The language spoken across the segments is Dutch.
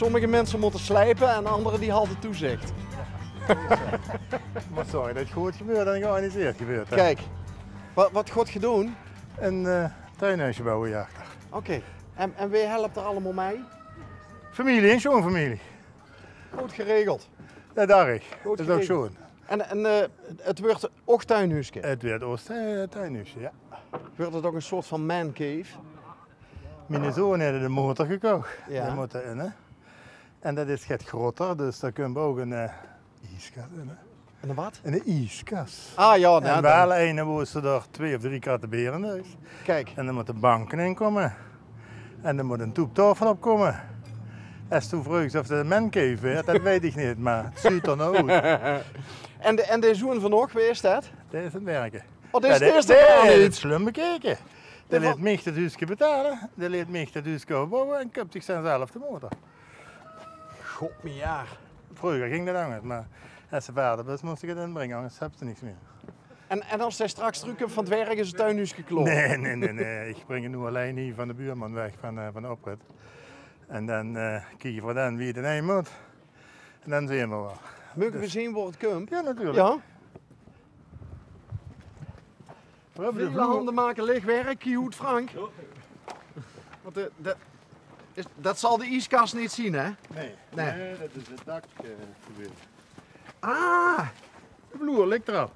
sommige mensen moeten slijpen en anderen die hadden toezicht. Maar sorry dat het goed gebeurt en georganiseerd gebeurt. Hè. Kijk, wat gaat je doen? Een tuinhuisje bouwen hierachter. Oké. En wie helpt er allemaal mee? Familie en schoonfamilie. Goed geregeld. Ja, daar is. Goed Dat is ook geregeld. schoon. En het wordt ook tuinhuisje. Het werd Oost tuinhuisje, ja. Wordt het ook een soort van man cave? Mijn zoon heeft de motor gekocht. Ja. Die moet erin. Hè. En dat is het groter, dus daar kunnen we ook een ijskast in. Hè. En een wat? Een ijskast. Ah ja, En wel een waar ze er 2 of 3 katten beren in huis. Kijk. En er moeten banken in komen. En er moet een toeptafel op komen. Als toen vroeg ze of het een mancave werd, dat weet ik niet, maar het ziet er nou uit. En de zoen van nog, wie is dat? Dat is het werken. Oh, dit is Ja, het eerste dat jaar is niet. het slim bekeken. Die liet mij het huisje betalen, die liet mij het huisje bouwen en koopt zichzelf de motor. God, mijn jaar. Vroeger ging dat anders, maar als ze verder was, moest ik het inbrengen, anders heb ze niks meer. En als hij straks terug komt van het werk is het tuinhuis geklopt? Nee. Ik breng het nu alleen hier van de buurman weg van de oprit. En dan kijk je voor dan wie het in één moet. En dan zien we wel. Mogen we zien waar het komt? Ja, natuurlijk. Ja. We hebben de Vele vloer. handen maken licht werk, Kiehoed Frank. Want dat zal de ijskast niet zien, hè? Nee, Nee. dat is het dak gebeurd. Ah! De vloer ligt erop.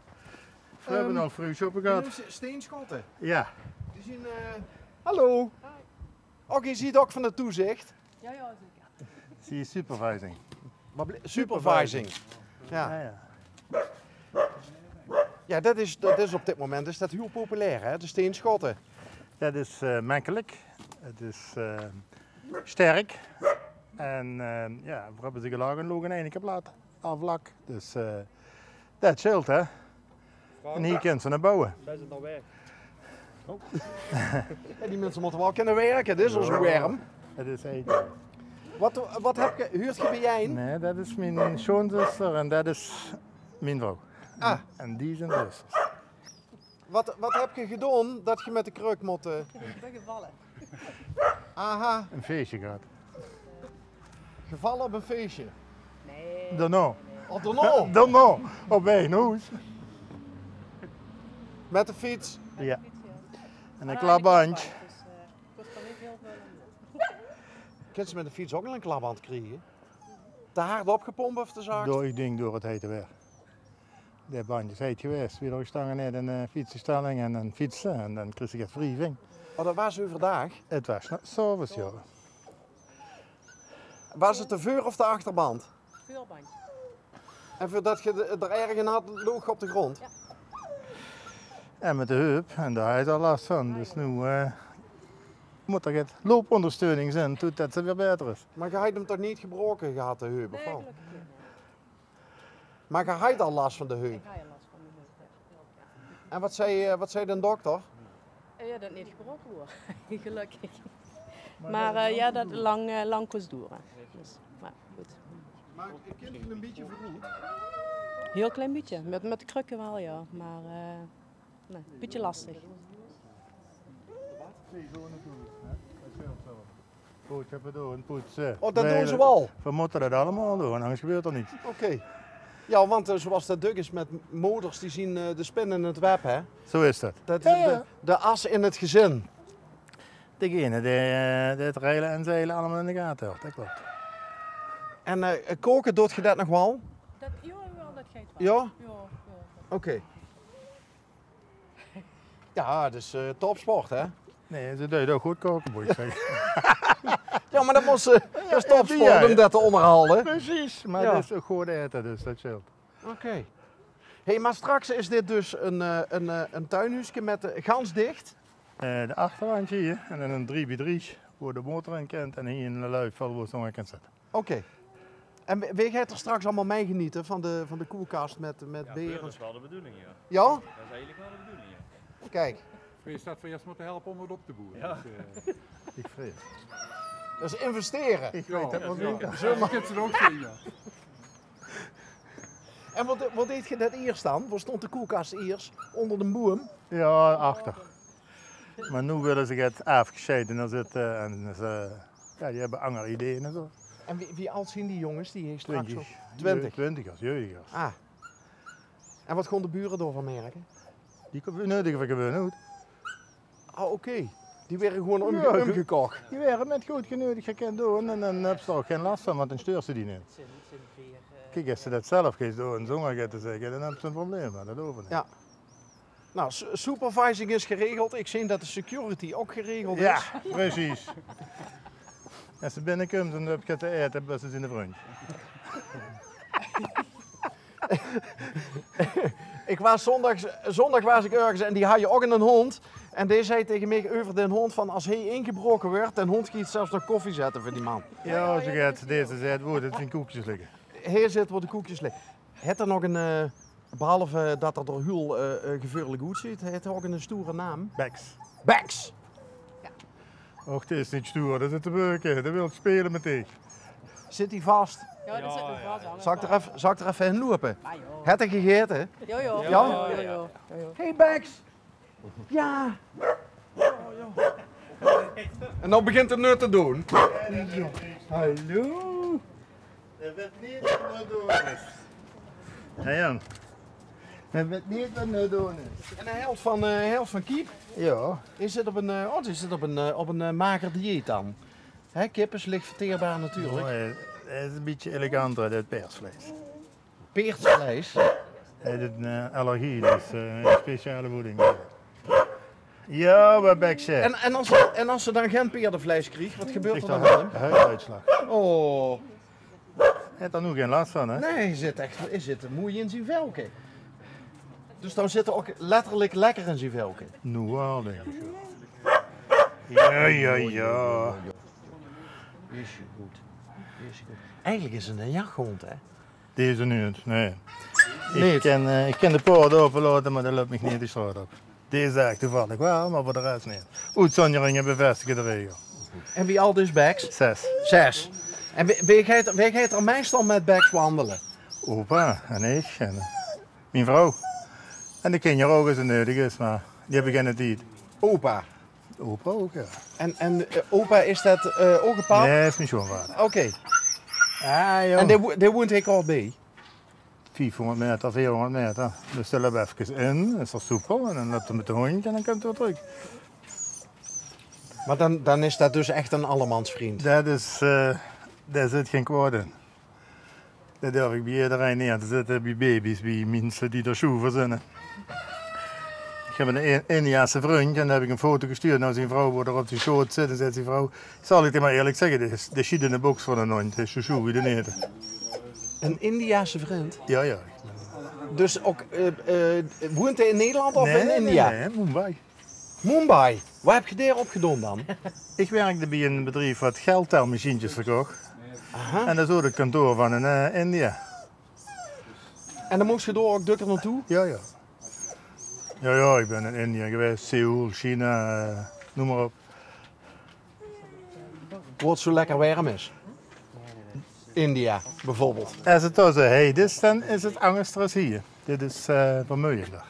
We hebben al vroegshoppen gehad. Steenschotten. Ja. Die zien... Hallo. Ook je ziet ook van de toezicht. Ja, zeker. Zie je supervising. Supervising. Ja. Ja. Ja, dat is op dit moment is dat heel populair, hè? De steenschotten. Dat is makkelijk. Het is sterk. En ja, we hebben ze gelagen logen en één keer plat. Aflak. Dus dat scheelt, hè. En hier kunnen ze naar bouwen. Zijn ze nou weg? Ja, die mensen moeten wel kunnen werken, dit is ons warm. Het is eten. Wat heb je, huurt je bij jij? Nee, dat is mijn schoonzuster en dat is mijn vrouw. Ah. En die zijn zusters. Wat heb je gedaan dat je met de kruk moet... Ik ben gevallen. Aha, Een feestje gehad. gevallen op een feestje. Nee. Daarna. Of daarna, Daarna. Op mijn huis. met de fiets. Ja. En een Ah, klapbandje. Dus kost er niet heel veel. Kun je met de fiets ook al een klapband krijgen? Te hard opgepompt of te zacht? Ik denk door het hete weer. De bandjes heet geweest. Weer stangen net een fietsenstelling en een fietsen en dan kreeg ik het wrijving. Oh, dat was overdag. Het was s'avonds, ja. Was het de voor of de achterband? Vuurbandje. En voordat je er ergens had, loog op de grond? Ja. En met de heup, en daar had je al last van. Dus nu moet er het loopondersteuning zijn, totdat het weer beter is. Maar je had hem toch niet gebroken gehad, de heup, of Nee, wel? gelukkig niet. Maar je had al last van de Ik heup. ga je last van mijn heup. En wat zei de dokter? Ja, dat niet gebroken wordt. Gelukkig. Maar ja, dat lang kost duren. Dus, maar goed. Maar ik kind je een beetje verroerd. Heel klein beetje. Met de krukken wel, ja. Maar nee, een beetje lastig. Boodschappen doen, poetsen. Oh, dat doen ze wel? We moeten dat allemaal doen, anders gebeurt er niets. Oké. Ja, want zoals dat duk is met motors, die zien de spin in het web, hè? Zo is dat. Dat is de as in het gezin. Degene die het reilen en zeilen allemaal in de gaten houdt, dat klopt. En koken, doet je dat nog wel? Dat, ja, dat gaat wel. Ja? Ja. Oké. Ja, dat is topsport, hè? Nee, ze deden ook goed koken, moet ik zeggen. Ja, maar dat is topsport ja. om dat te onderhouden. Precies, maar Ja. het is ook goed eten, dus dat scheelt. Oké. Hey, maar straks is dit dus een tuinhuisje met gans dicht. De achterwandje hier en dan een 3x3 waar de motor in kent en hier een luifel waar ze nog in kan zetten. Oké. En wil jij er straks allemaal mee genieten van de koelkast met beren? Dat is wel de bedoeling, ja. Ja? Dat is eigenlijk wel de bedoeling, ja. Kijk, Vrees dat we eerst moeten helpen om het op te boeren. Ja. Dus, Ik vrees. dat is investeren. Ik weet dat wel zeker. zo mag het er ook zien, ja. En wat deed je dat eerst dan? Waar stond de koelkast eerst? Onder de boom? Ja, achter. Maar nu willen ze het afgescheiden zitten en ze, ja, die hebben andere ideeën en zo. En wie oud zijn die jongens die hier straks 20. zo? 20. 20ers, jeugdigers. Ah. En wat gaan de buren door van merken? Die nodigen we gewoon uit. Ah, oké. Die werden gewoon Ja, omgekocht. Die werden met goed genodigd gekend doen en dan heb je er ook geen last van, want dan stuurt ze die niet. Kijk, als ze dat zelf gaat doen, zonder gaat te zeggen, dan heb je een probleem, maar dat hoeven niet. Ja. Nou, supervising is geregeld. Ik zie dat de security ook geregeld is. Ja, precies. Als ze binnenkomt en heb je te eten, dan is ze in de front. Ik was zondag was ik ergens en die had je ook een hond. En die zei tegen mij over de hond van als hij ingebroken wordt, de hond gaat zelfs nog koffie zetten voor die man. Ja, ze gaat deze zijde woord, het zijn koekjes liggen. Hier zit waar de koekjes liggen. Het er nog een, behalve dat er door heel gevaarlijk goed zit, het er ook een stoere naam. Beks. Bex! Och, het is niet stoer, dat zit te werken, dat wil spelen met ik. Zit hij vast? Ja, dat zit nog vast hangen. Zal ik er even in lopen? Ah, joh. Het er gegeten? Jo, jo. Ja? Jo, jo, jo. Hey Bex! Ja! En dan begint het nu te doen. Hallo. Dat weet niet wat nou doen is. Ja, Jan. Dat weet niet wat nou doen is. En een helft van kiep. Ja. Is het op een mager dieet dan? Hè, kip is licht verteerbaar natuurlijk. Het is een beetje eleganter, dat persvlees. Peertsvlees. Hij heeft een allergie, dus een speciale voeding. Ja, wat ben ik zeg. En als ze dan geen peerdenvlees krijgt, wat gebeurt er Krijgt dan daar met hem? huiduitslag. Oh, Hij heeft er nu geen last van, hè? nee, hij zit moeie in zijn velken. Dus dan zit er ook letterlijk lekker in zijn velken. Nu wel, denk ik. Ja. Is je goed. Is je goed. Eigenlijk is het een jachthond, hè? Deze niet, nee. Nee. Ik kan de poort openlaten, maar dat loopt me niet de straat op. Deze echt toevallig wel, maar voor de rest niet. Uitzonderingen bevestigen de regel. En wie al dus Bex? 6. 6. En wie gaat er meestal met Bex wandelen? Opa en ik en mijn vrouw. En de kinderen ook als het nodig is, maar die hebben geen tijd. Opa. Opa ook, ja. En opa, is dat ook een pap? Nee, is mijn schoonvader. Oké. Ah, joh. En daar woont ik al bij? 500 meter, 400 meter. Dus stel we even in, is er soepel en dan laten we met de hondje en dan komt het weer terug. Maar dan is dat dus echt een allemansvriend. Daar zit geen kwaad in. Daar durf ik bij iedereen neer te zitten, bij baby's, bij mensen die er schoen verzinnen. Ik heb een Indiaanse vriend en daar heb ik een foto gestuurd naar zijn vrouw, waar er op zijn schoot zit. En zegt die vrouw, zal ik het maar eerlijk zeggen, dit is in de box van een hond, het is zo schoen wie de eten. Een Indiaanse vriend? Ja, ja. Dus ook, woont hij in Nederland of in India? Nee, Mumbai. Mumbai. Waar heb je daar op gedaan dan? Ik werkte bij een bedrijf wat geldtelmachientjes verkocht. Aha. En dat is ook het kantoor van in India. En dan moest je door ook dukker naartoe? Ja, ja. Ja, ja, ik ben in India geweest, Seoul, China, noem maar op. Waar het zo lekker warm is. India, bijvoorbeeld. Als het zo heet is, dan is het anders dan hier. Dit is vermoeiender.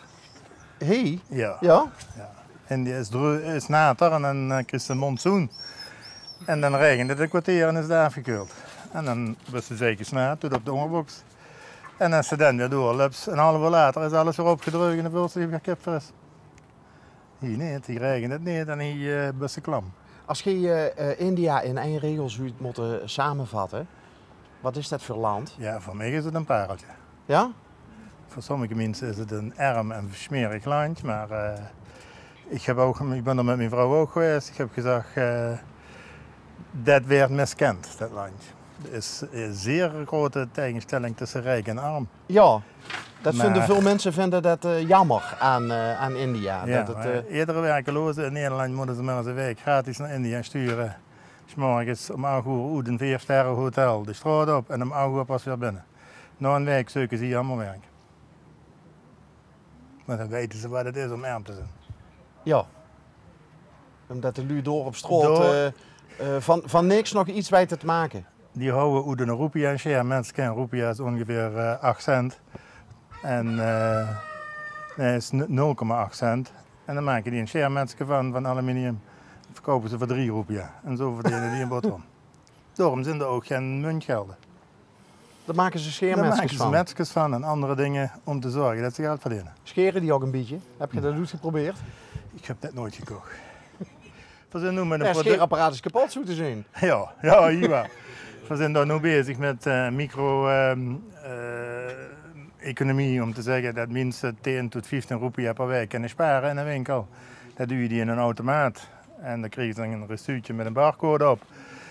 Hey? Ja. Ja? India is nater en dan krijg je een monsoon. En dan regent het een kwartier en is het afgekoeld. En dan was het zeker sna, tot op de onderbox. En als ze dan weer doorloopt, een half uur later is alles weer opgedrukt en dan voelt ze weer kipfris. Hier niet, hier regent het niet en hier is het klam. Als je India in één regel zou moeten samenvatten, wat is dat voor land? Ja, voor mij is het een pareltje. Ja? Voor sommige mensen is het een arm en smerig landje, maar ik ben er met mijn vrouw ook geweest. Ik heb gezegd, dat werd miskend, dat landje. Er is een zeer grote tegenstelling tussen rijk en arm. Ja. Dat Maar- vinden veel mensen jammer aan India. Ja, dat het, maar iedere werkeloze in Nederland moeten ze maar eens een week gratis naar India sturen. 's morgens om 8 uur uit een 4-sterren hotel de straat op en om 8 uur pas weer binnen. Na een week zoeken ze hier allemaal werk. Maar dan weten ze wat het is om arm te zijn. ja. Omdat de lui door op straat Door- van niks nog iets weten te maken. Die houden uit een roepia en share. Mensen kennen roepia is ongeveer 8 cent. En nee, is 0,8 cent. En dan maken die een share mensen van aluminium. Dat verkopen ze voor 3 roepia. En zo verdienen die een boterham. Daarom zijn er ook geen muntgelden. Daar maken ze Daar scheermetsjes maken ze van. metjes van en andere dingen om te zorgen dat ze geld verdienen. Scheren die ook een beetje? Heb je dat ooit geprobeerd? Ik heb dat nooit gekocht. We zijn nu met een Het product... scheerapparaat is kapot, zo te zien. Ja, hier wel. We zijn daar nu bezig met micro-economie om te zeggen dat mensen 10 tot 15 roepia per week kunnen sparen in een winkel. Dat doe je die in een automaat en dan krijg je dan een restuutje met een barcode op.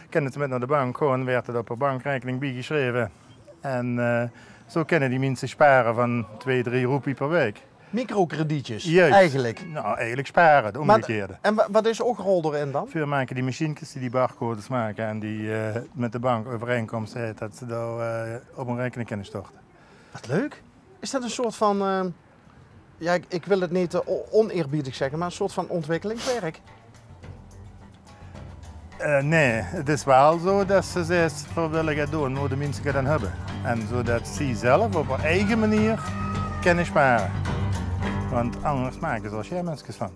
Kunnen ze met naar de bank gaan, werd het op een bankrekening bijgeschreven. En zo kunnen die mensen sparen van 2, 3 roepie per week. Microkredietjes, Juist. eigenlijk. Nou, eigenlijk sparen, de omgekeerde. En wat is ook rol erin dan? Veel maken die machientjes die barcodes maken en die met de bank overeenkomst heeft dat ze daar op een rekening kunnen storten. Wat leuk. Is dat een soort van, ja, ik wil het niet oneerbiedig zeggen, maar een soort van ontwikkelingswerk? Nee, het is wel zo dat ze steeds vrijwillig doen wat de mensen dan hebben. En zodat ze zelf op hun eigen manier kunnen sparen. Want anders maken ze er geen mensen van.